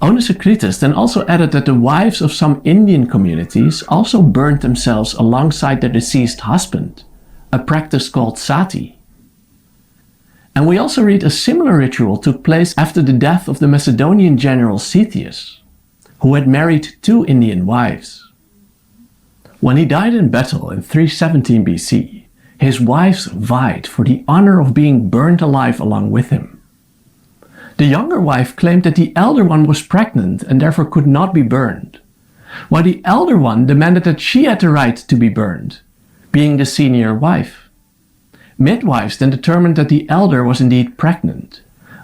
Onesicritus then also added that the wives of some Indian communities also burned themselves alongside their deceased husband, a practice called Sati. And we also read a similar ritual took place after the death of the Macedonian general Cetheus, who had married 2 Indian wives. When he died in battle in 317 BC, his wives vied for the honor of being burned alive along with him. The younger wife claimed that the elder one was pregnant and therefore could not be burned, while the elder one demanded that she had the right to be burned, being the senior wife. Midwives then determined that the elder was indeed pregnant,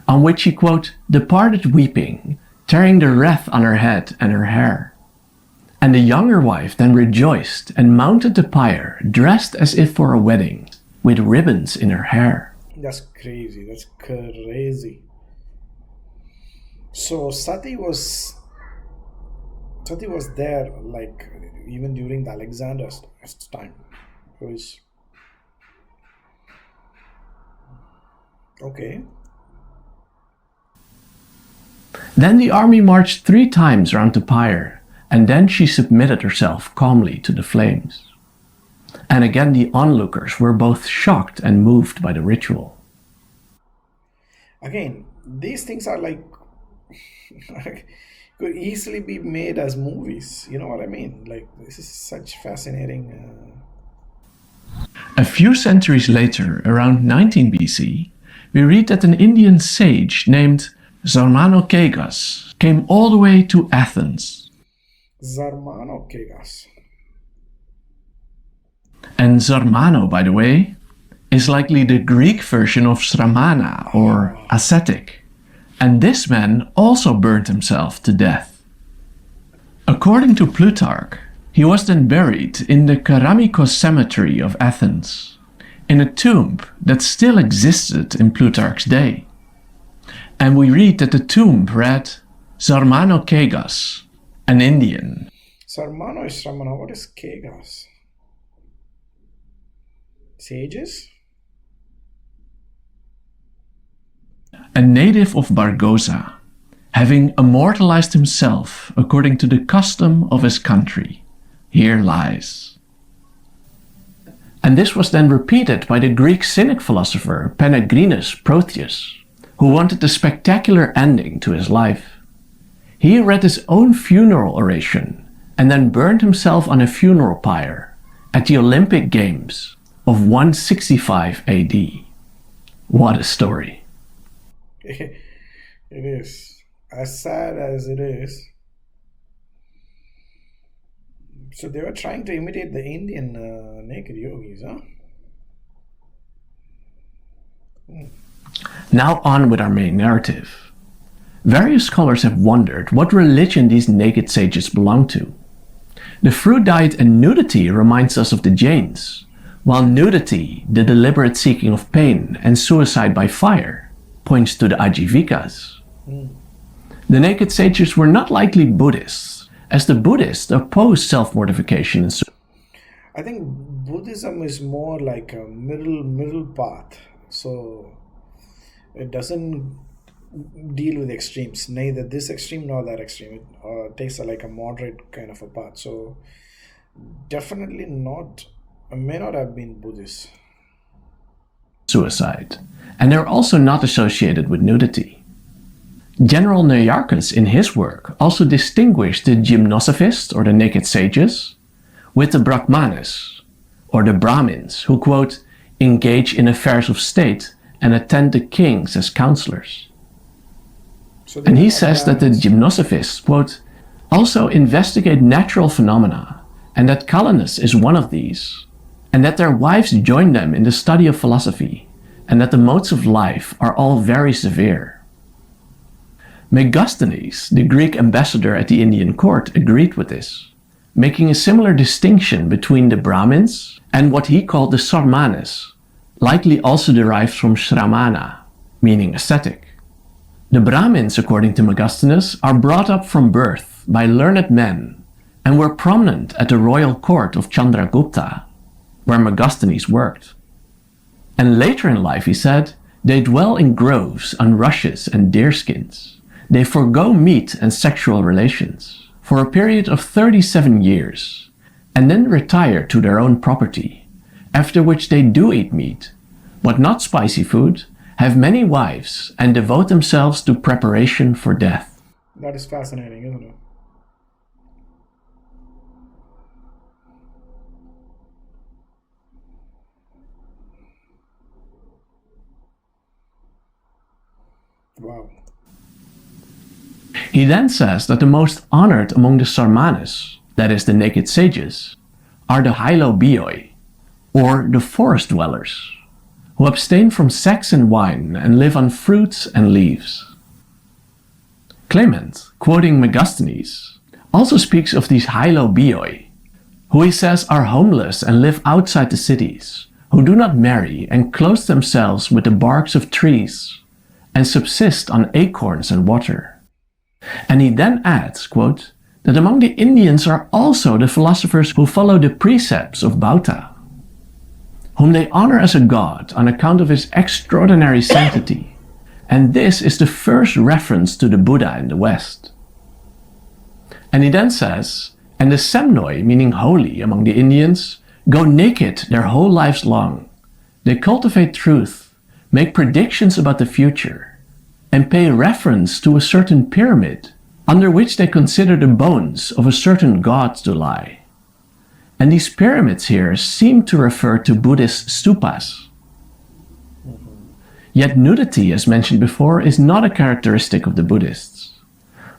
on which she, quote, departed weeping, tearing the wreath on her head and her hair. And the younger wife then rejoiced and mounted the pyre, dressed as if for a wedding, with ribbons in her hair. That's crazy. That's crazy. So Sati was there, like, even during the Alexander's time. It was okay. Then the army marched 3 times around the pyre, and then she submitted herself calmly to the flames. And again the onlookers were both shocked and moved by the ritual. Again, these things are like could easily be made as movies. You know what I mean? Like, this is such fascinating. A few centuries later, around 19 BC, we read that an Indian sage named Sramanas came all the way to Athens. Sramanas. And Srmano, by the way, is likely the Greek version of Sramana or ascetic. And this man also burned himself to death. According to Plutarch, he was then buried in the Keramikos cemetery of Athens, in a tomb that still existed in Plutarch's day. And we read that the tomb read Srmano Kegas, an Indian. Srmano is Sramana. What is Kegas? Sages? A native of Bargosa, having immortalized himself according to the custom of his country, here lies. And this was then repeated by the Greek Cynic philosopher Panagrinus Proteus, who wanted a spectacular ending to his life. He read his own funeral oration and then burned himself on a funeral pyre at the Olympic Games of 165 AD. What a story. It is. As sad as it is. So they were trying to imitate the Indian naked yogis, huh? Now on with our main narrative. Various scholars have wondered what religion these naked sages belonged to. The fruit diet and nudity reminds us of the Jains, while nudity, the deliberate seeking of pain, and suicide by fire, points to the Ajivikas. The naked sages were not likely Buddhists, as the Buddhists opposed self-mortification and suicide. I think Buddhism is more like a middle path. So it doesn't deal with extremes, neither this extreme nor that extreme. It takes like a moderate kind of a path. So definitely not, may not have been Buddhist. Suicide, and they're also not associated with nudity. General Nearchus in his work also distinguished the gymnosophists, or the naked sages, with the Brahmanes, or the Brahmins, who, quote, engage in affairs of state and attend the kings as counselors. So and he says that the gymnosophists, quote, also investigate natural phenomena, and that Calanus is one of these, and that their wives join them in the study of philosophy, and that the modes of life are all very severe. Megasthenes, the Greek ambassador at the Indian court, agreed with this, making a similar distinction between the Brahmins and what he called the Sramanas, likely also derived from Sramana, meaning ascetic. The Brahmins, according to Megasthenes, are brought up from birth by learned men and were prominent at the royal court of Chandragupta, where Megasthenes worked. And later in life, he said, they dwell in groves on rushes and deerskins. they forgo meat and sexual relations for a period of 37 years and then retire to their own property, after which they do eat meat, but not spicy food, have many wives, and devote themselves to preparation for death. That is fascinating, isn't it? Wow. He then says that the most honored among the Sramanas, that is the naked sages, are the Hylobioi, or the forest dwellers, who abstain from sex and wine and live on fruits and leaves. Clement, quoting Megasthenes, also speaks of these Hylobioi, who he says are homeless and live outside the cities, who do not marry and clothe themselves with the barks of trees, and subsist on acorns and water. And he then adds, quote, that among the Indians are also the philosophers who follow the precepts of Bauta, whom they honor as a god on account of his extraordinary sanctity, and this is the first reference to the Buddha in the West. And he then says, and the Semnoi, meaning holy among the Indians, go naked their whole lives long. They cultivate truth, make predictions about the future, and pay reference to a certain pyramid under which they consider the bones of a certain god to lie. And these pyramids here seem to refer to Buddhist stupas. Yet nudity, as mentioned before, is not a characteristic of the Buddhists.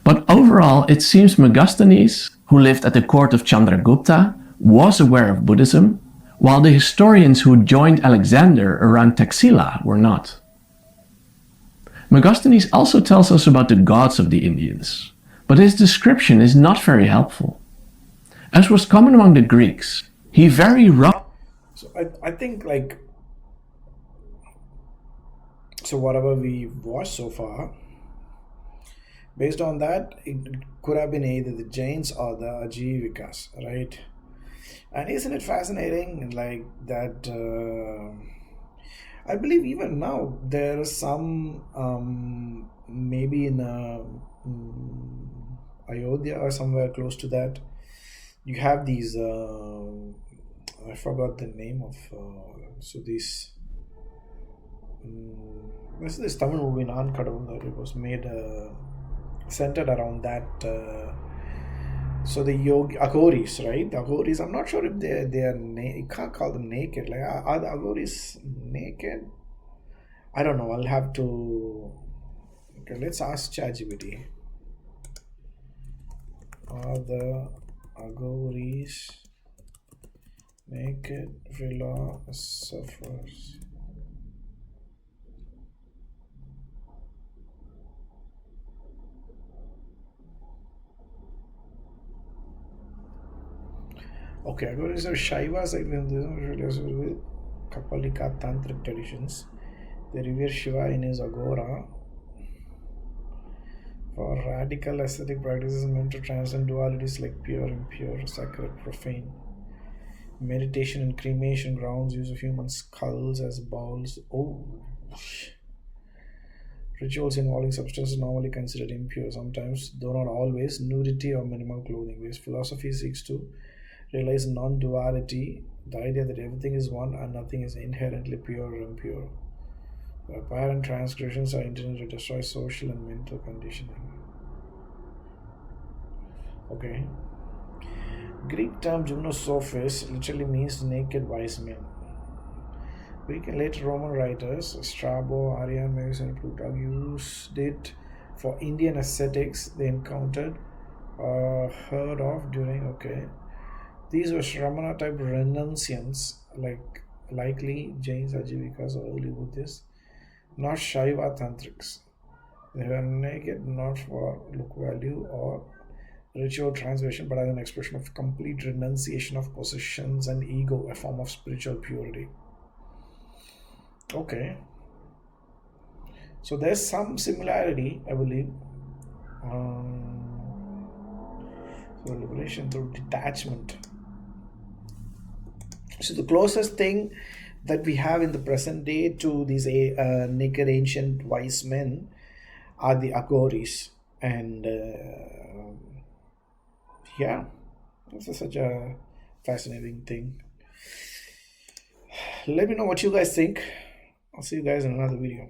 But overall, it seems Megasthenes, who lived at the court of Chandragupta, was aware of Buddhism, while the historians who joined Alexander around Taxila were not. Megasthenes also tells us about the gods of the Indians, but his description is not very helpful. As was common among the Greeks, he very So I think like, so whatever we watched so far, based on that, it could have been either the Jains or the Ajivikas, right? And isn't it fascinating, like that? I believe even now there is some, maybe in Ayodhya or somewhere close to that, you have these. I forgot the name of. So these. This is this Tamil movie Naan Kadavul that it was made centered around that. So the yogi Aghoris, right? The Aghoris, I'm not sure if they are you can't call them naked. Like, are the Aghoris naked? I don't know. I'll have to. Okay, let's ask ChatGPT. Are the Aghoris naked philosophers? Okay, Aghoris are Shaivas with Kapalika Tantric traditions. They revere Shiva in his Agora. For radical aesthetic practices meant to transcend dualities like pure, impure, sacred, profane. Meditation and cremation grounds, use of human skulls as bowls. Oh. Rituals involving substances normally considered impure, sometimes, though not always, nudity or minimal clothing. This philosophy seeks to realize non-duality, the idea that everything is one and nothing is inherently pure or impure. The apparent transgressions are intended to destroy social and mental conditioning. Okay. Greek term gymnosophis literally means naked wise men. Greek and later Roman writers, Strabo, Arian, Magus, and Plutarch used it for Indian ascetics they encountered or heard of during, okay. These were Sramana type renunciants, likely Jains, Ajivikas, or early Buddhists, not Shaiva tantrics. They were naked not for look value or ritual transgression, but as an expression of complete renunciation of possessions and ego, a form of spiritual purity. Okay. So there's some similarity, I believe. So liberation through detachment. So the closest thing that we have in the present day to these naked ancient wise men are the Aghoris. And yeah, this is such a fascinating thing. Let me know what you guys think. I'll see you guys in another video.